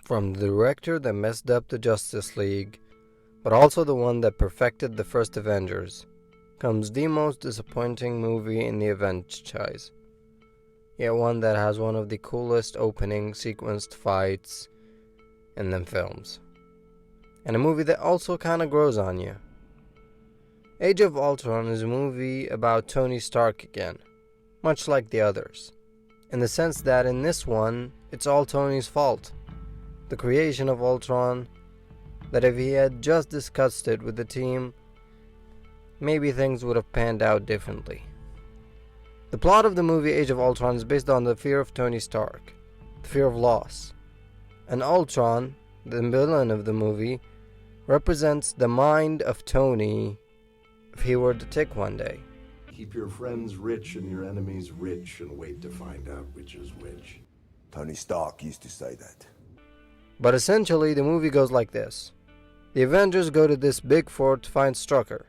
From the director that messed up the Justice League, but also the one that perfected the first Avengers, comes the most disappointing movie in the franchise, yet one that has one of the coolest opening sequenced fights in them films, and a movie that also kinda grows on you. Age of Ultron is a movie about Tony Stark again, much like the others, in the sense that in this one, it's all Tony's fault. The creation of Ultron, that if he had just discussed it with the team, maybe things would have panned out differently. The plot of the movie Age of Ultron is based on the fear of Tony Stark, the fear of loss. And Ultron, the villain of the movie, represents the mind of Tony if he were to tick one day. Keep your friends rich and your enemies rich and wait to find out which is which. Tony Stark used to say that. But essentially, the movie goes like this. The Avengers go to this big fort to find Strucker,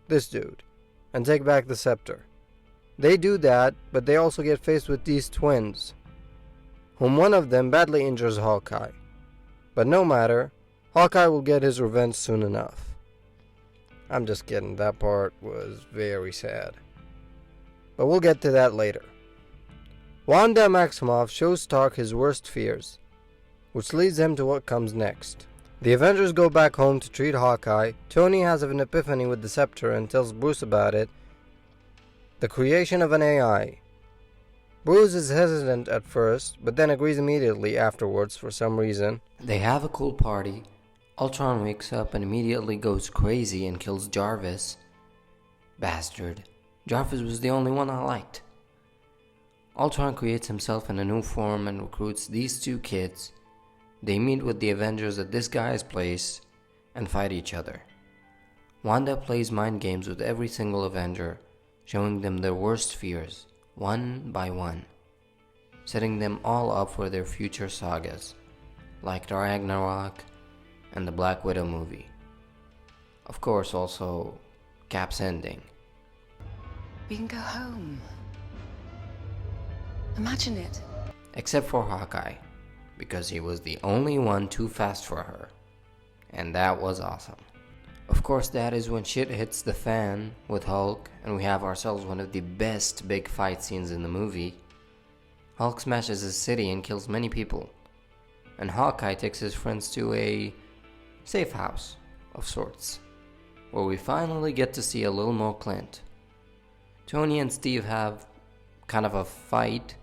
this dude, and take back the scepter. They do that, but they also get faced with these twins, whom one of them badly injures Hawkeye. But no matter, Hawkeye will get his revenge soon enough. I'm just kidding, that part was very sad. But we'll get to that later. Wanda Maximoff shows Stark his worst fears, which leads him to what comes next. The Avengers go back home to treat Hawkeye. Tony has an epiphany with the scepter and tells Bruce about it, the creation of an AI. Bruce is hesitant at first, but then agrees immediately afterwards for some reason. They have a cool party. Ultron wakes up and immediately goes crazy and kills Jarvis. Bastard. Jarvis was the only one I liked. Ultron creates himself in a new form and recruits these two kids. They meet with the Avengers at this guy's place and fight each other. Wanda plays mind games with every single Avenger, showing them their worst fears, one by one, setting them all up for their future sagas, like the Ragnarok and the Black Widow movie. Of course, also Cap's ending. We can go home. Imagine it. Except for Hawkeye, because he was the only one too fast for her, and that was awesome. Of course, that is when shit hits the fan with Hulk, and we have ourselves one of the best big fight scenes in the movie. Hulk smashes a city and kills many people, and Hawkeye takes his friends to a safe house of sorts, where we finally get to see a little more Clint. Tony and Steve have kind of a fight,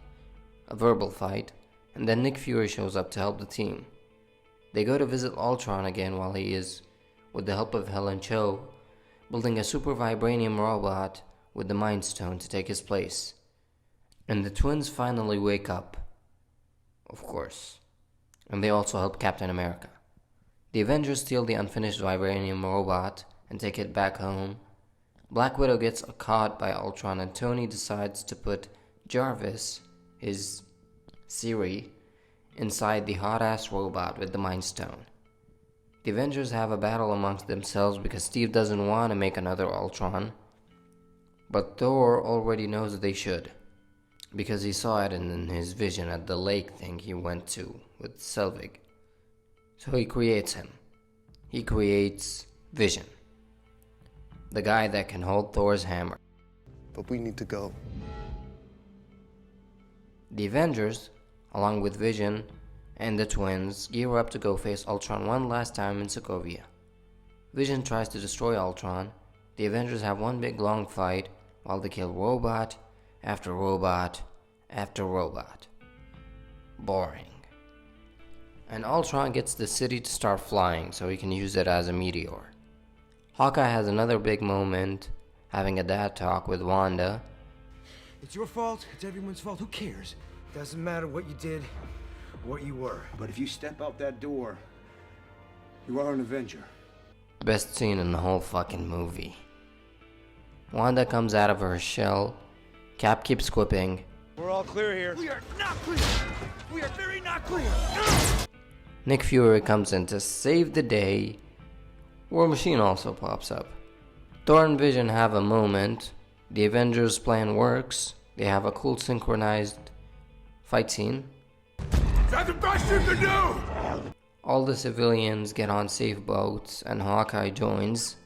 a verbal fight, and then Nick Fury shows up to help the team. They go to visit Ultron again while he is, with the help of Helen Cho, building a super vibranium robot with the Mind Stone to take his place. And the twins finally wake up, of course, and they also help Captain America. The Avengers steal the unfinished vibranium robot and take it back home. Black Widow gets caught by Ultron and Tony decides to put Jarvis, his Siri, inside the hot-ass robot with the Mind Stone. The Avengers have a battle amongst themselves because Steve doesn't want to make another Ultron, but Thor already knows they should, because he saw it in his vision at the lake thing he went to with Selvig. So he creates him. He creates Vision, the guy that can hold Thor's hammer. But we need to go. The Avengers, along with Vision and the twins, gear up to go face Ultron one last time in Sokovia. Vision tries to destroy Ultron. The Avengers have one big long fight while they kill robot after robot after robot. Boring. And Ultron gets the city to start flying so he can use it as a meteor. Hawkeye has another big moment, having a dad talk with Wanda. It's your fault, it's everyone's fault, who cares? Doesn't matter what you did, what you were. But if you step out that door, you are an Avenger. Best scene in the whole fucking movie. Wanda comes out of her shell. Cap keeps quipping. We're all clear here. We are not clear! We are very not clear! Nick Fury comes in to save the day. War Machine also pops up. Thor and Vision have a moment. The Avengers plan works. They have a cool synchronized fight scene. That's the best you can do! All the civilians get on safe boats and Hawkeye joins,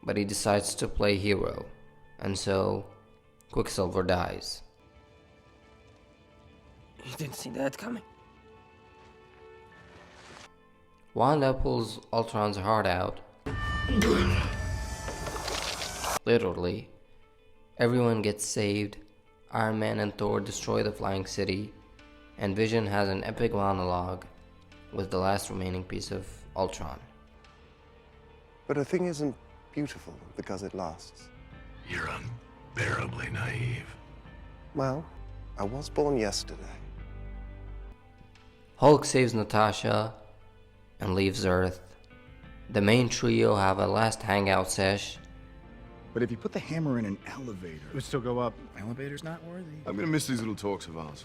but he decides to play hero, and so Quicksilver dies. You didn't see that coming. Wanda pulls Ultron's heart out. Literally. Everyone gets saved. Iron Man and Thor destroy the flying city, and Vision has an epic monologue with the last remaining piece of Ultron. But a thing isn't beautiful because it lasts. You're unbearably naive. Well, I was born yesterday. Hulk saves Natasha and leaves Earth. The main trio have a last hangout sesh. But if you put the hammer in an elevator, it would still go up. Elevator's not worthy. I'm gonna miss these little talks of ours.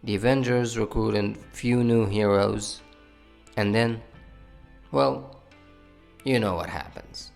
The Avengers recruit a few new heroes, and then, well, you know what happens.